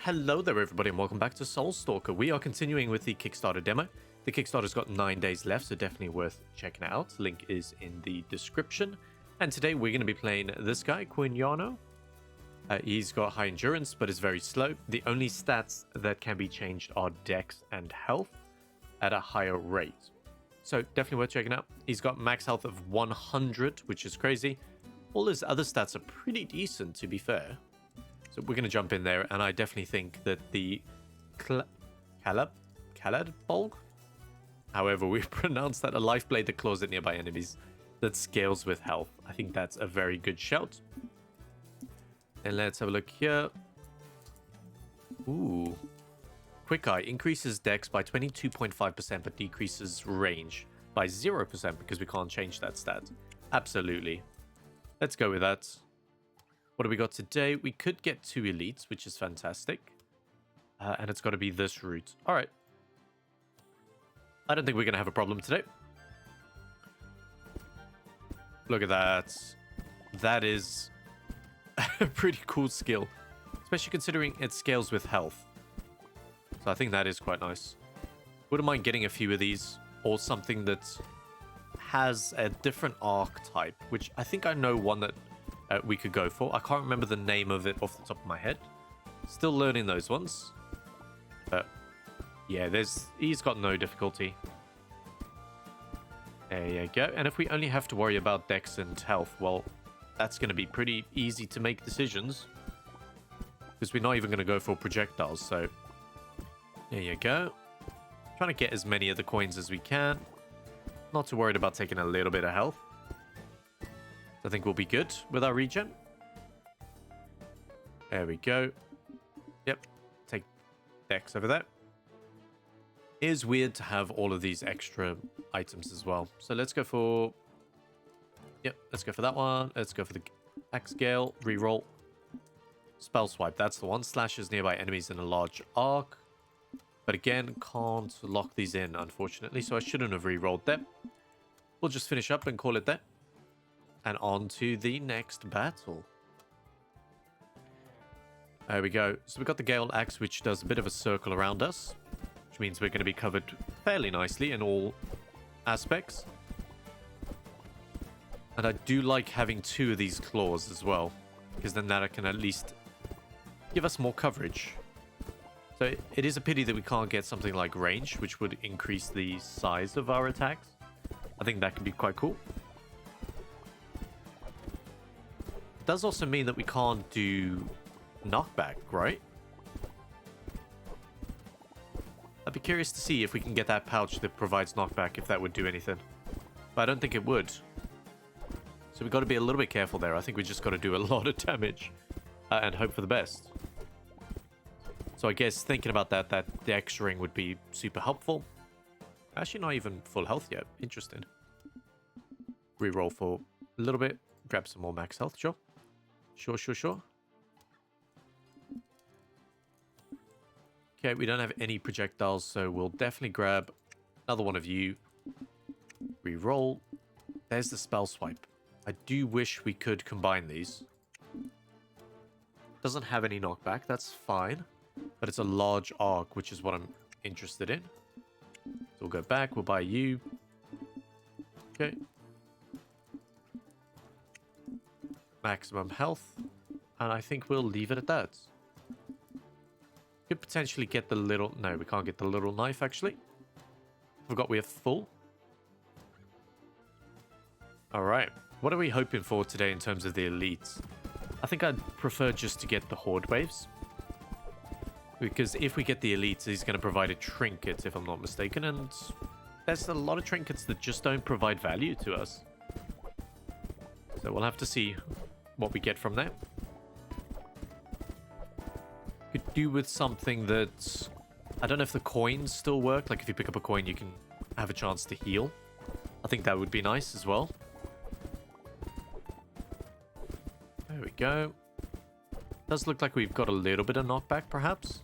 Hello there everybody and welcome back to Stalker. We are continuing with the Kickstarter demo. The Kickstarter's got 9 days left, so definitely worth checking out. Link is in the description. And today we're going to be playing this guy, Quijano. He's got high endurance, but is very slow. The only stats that can be changed are dex and health at a higher rate. So definitely worth checking out. He's got max health of 100, which is crazy. All his other stats are pretty decent, to be fair. So we're going to jump in there, and I definitely think that the Calad Bulg, however we pronounce that, a life blade that claws at nearby enemies that scales with health. I think that's a very good shout. And let's have a look here. Ooh. Quick Eye increases dex by 22.5% but decreases range by 0% because we can't change that stat. Absolutely. Let's go with that. What do we got today? We could get 2 elites, which is fantastic. And it's got to be this route. All right. I don't think we're going to have a problem today. Look at that. That is a pretty cool skill. Especially considering it scales with health. So I think that is quite nice. Wouldn't mind getting a few of these. Or something that has a different archetype. Which I think I know one that we could go for. I can't remember the name of it off the top of my head. Still learning those ones. But yeah, he's got no difficulty. There you go. And if we only have to worry about dex and health, well, that's going to be pretty easy to make decisions. Because we're not even going to go for projectiles, so there you go. Trying to get as many of the coins as we can. Not too worried about taking a little bit of health. I think we'll be good with our regen. There we go. Yep. Take dex over there. It is weird to have all of these extra items as well. So let's go for... Yep, let's go for that one. Let's go for the axe gale. Reroll. Spell swipe. That's the one. Slashes nearby enemies in a large arc. But again, can't lock these in, unfortunately. So I shouldn't have rerolled them. We'll just finish up and call it there. And on to the next battle. There we go. So we've got the Gale Axe, which does a bit of a circle around us. Which means we're going to be covered fairly nicely in all aspects. And I do like having 2 of these claws as well. Because then that can at least give us more coverage. So it is a pity that we can't get something like range, which would increase the size of our attacks. I think that could be quite cool. Does also mean that we can't do knockback, right? I'd be curious to see if we can get that pouch that provides knockback, if that would do anything. But I don't think it would. So we've got to be a little bit careful there. I think we just got to do a lot of damage and hope for the best. So I guess thinking about that the X ring would be super helpful. Actually not even full health yet. Interesting. Reroll for a little bit. Grab some more max health, sure. Sure. Okay, we don't have any projectiles, so we'll definitely grab another one of you. Reroll. There's the spell swipe. I do wish we could combine these. Doesn't have any knockback, that's fine. But it's a large arc, which is what I'm interested in. So we'll go back, we'll buy you. Okay. Maximum health. And I think we'll leave it at that. Could potentially get the little... No, we can't get the little knife, actually. Forgot we have full. Alright. What are we hoping for today in terms of the elites? I think I'd prefer just to get the horde waves. Because if we get the elites, he's going to provide a trinket, if I'm not mistaken. And there's a lot of trinkets that just don't provide value to us. So we'll have to see what we get from there. Could do with something that... I don't know if the coins still work. Like if you pick up a coin, you can have a chance to heal. I think that would be nice as well. There we go. Does look like we've got a little bit of knockback, perhaps.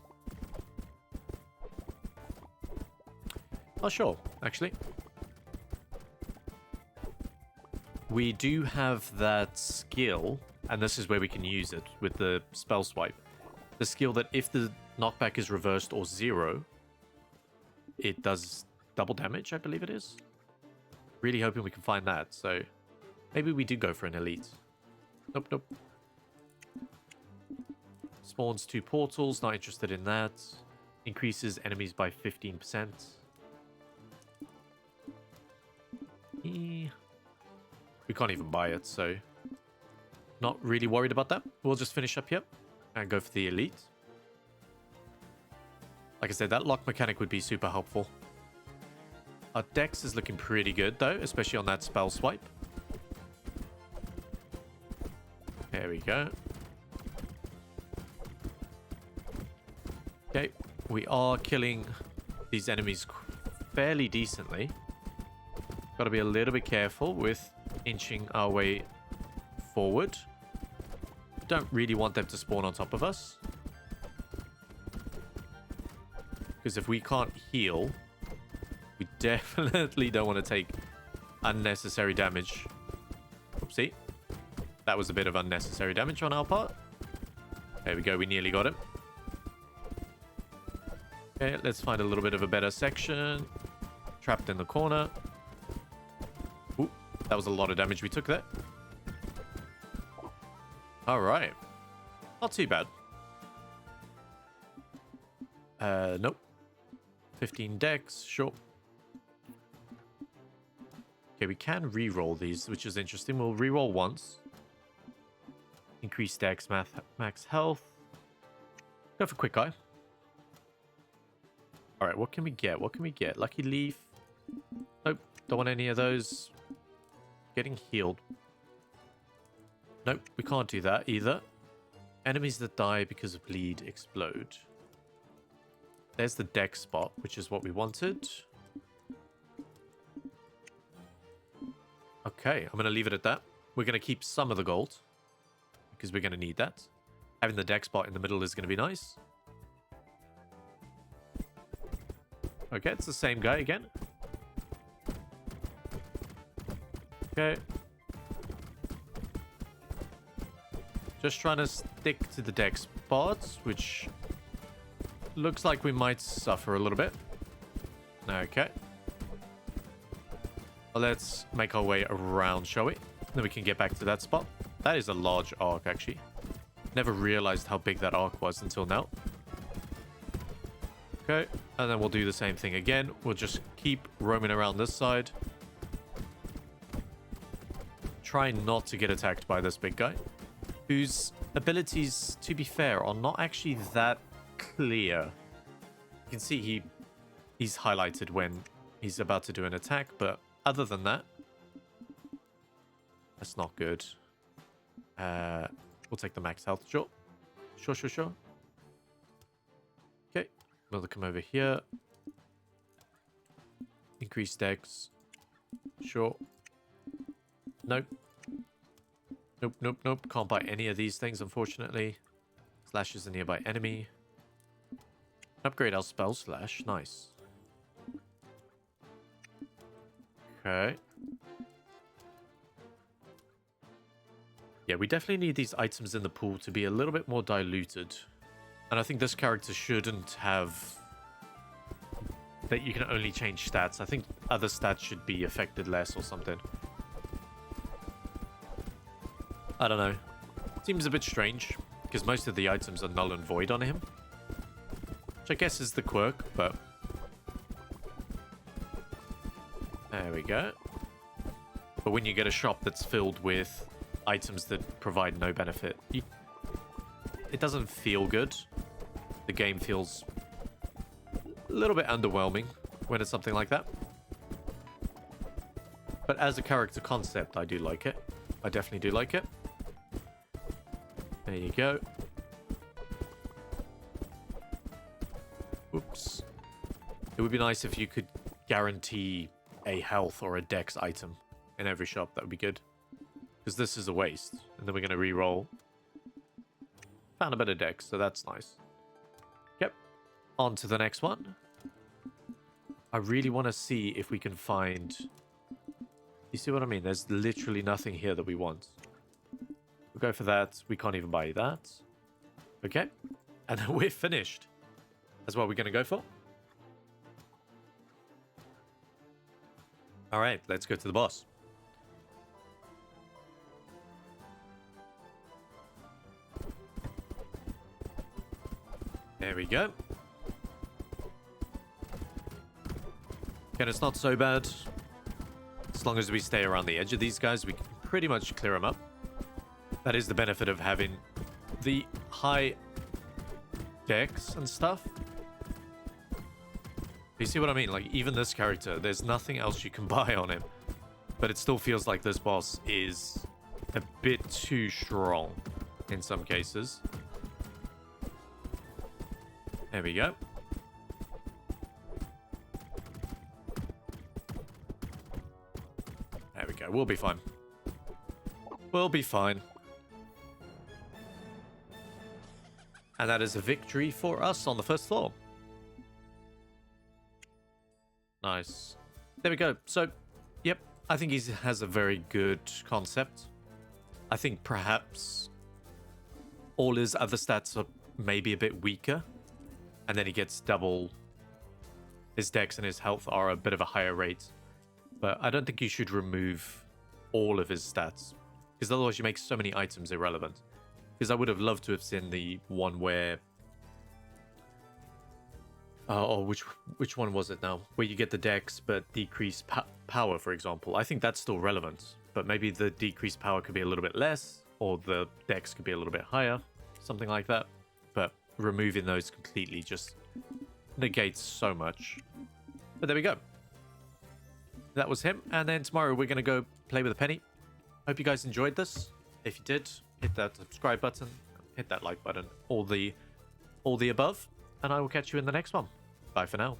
Not sure, actually. We do have that skill, and this is where we can use it with the spell swipe. The skill that if the knockback is reversed or 0, it does double damage, I believe it is. Really hoping we can find that, so maybe we do go for an elite. Nope, nope. Spawns 2 portals, not interested in that. Increases enemies by 15%. We can't even buy it, so not really worried about that. We'll just finish up here and go for the elite. Like I said, that lock mechanic would be super helpful. Our dex is looking pretty good, though, especially on that spell swipe. There we go. Okay, we are killing these enemies fairly decently. Got to be a little bit careful with inching our way forward. Don't really want them to spawn on top of us. Because if we can't heal, we definitely don't want to take unnecessary damage. Oopsie. That was a bit of unnecessary damage on our part. There we go, we nearly got him. Okay, let's find a little bit of a better section. Trapped in the corner. Ooh, that was a lot of damage we took there. Alright. Not too bad. Nope. 15 dex, sure. Okay, we can re-roll these, which is interesting. We'll re-roll once. Increase dex, max health. Go for quick eye. Alright, what can we get? What can we get? Lucky leaf. Nope, don't want any of those. Getting healed. Nope, we can't do that either. Enemies that die because of bleed explode. There's the dex spot, which is what we wanted. Okay, I'm going to leave it at that. We're going to keep some of the gold, because we're going to need that. Having the dex spot in the middle is going to be nice. Okay, it's the same guy again. Okay. Just trying to stick to the dex spots, which looks like we might suffer a little bit. Okay. Well, let's make our way around, shall we? Then we can get back to that spot. That is a large arc, actually. Never realized how big that arc was until now. Okay, and then we'll do the same thing again. We'll just keep roaming around this side. Try not to get attacked by this big guy, whose abilities, to be fair, are not actually that clear. You can see he's highlighted when he's about to do an attack, but other than that, that's not good. We'll take the max health. Sure. Sure. Okay. We'll come over here. Increase dex. Sure. Nope. Nope. Can't buy any of these things, unfortunately. Slash is a nearby enemy. Upgrade our spell slash. Nice. Okay. Yeah, we definitely need these items in the pool to be a little bit more diluted. And I think this character shouldn't have that you can only change stats. I think other stats should be affected less or something. I don't know. Seems a bit strange, because most of the items are null and void on him. Which I guess is the quirk, but... There we go. But when you get a shop that's filled with items that provide no benefit, it doesn't feel good. The game feels a little bit underwhelming when it's something like that. But as a character concept, I do like it. I definitely do like it. There you go. Oops. It would be nice if you could guarantee a health or a dex item in every shop. That would be good. Because this is a waste. And then we're going to re-roll. Found a bit of dex, so that's nice. Yep. On to the next one. I really want to see if we can find... You see what I mean? There's literally nothing here that we want. We'll go for that. We can't even buy that. Okay. And then we're finished. That's what we're going to go for. All right, let's go to the boss. There we go. And it's not so bad. As long as we stay around the edge of these guys, we can pretty much clear them up. That is the benefit of having the high dex and stuff. You see what I mean? Like, even this character, there's nothing else you can buy on him. But it still feels like this boss is a bit too strong in some cases. There we go. There we go. We'll be fine. We'll be fine. And that is a victory for us on the first floor. Nice. There we go. So, yep. I think he has a very good concept. I think perhaps all his other stats are maybe a bit weaker. And then he gets double. His dex and his health are a bit of a higher rate. But I don't think you should remove all of his stats. Because otherwise you make so many items irrelevant. Because I would have loved to have seen the one where... which one was it now? Where you get the dex but decreased power, for example. I think that's still relevant. But maybe the decreased power could be a little bit less. Or the dex could be a little bit higher. Something like that. But removing those completely just negates so much. But there we go. That was him. And then tomorrow we're going to go play with a penny. Hope you guys enjoyed this. If you did, hit that subscribe button, hit that like button, all the above, and I will catch you in the next one. Bye for now.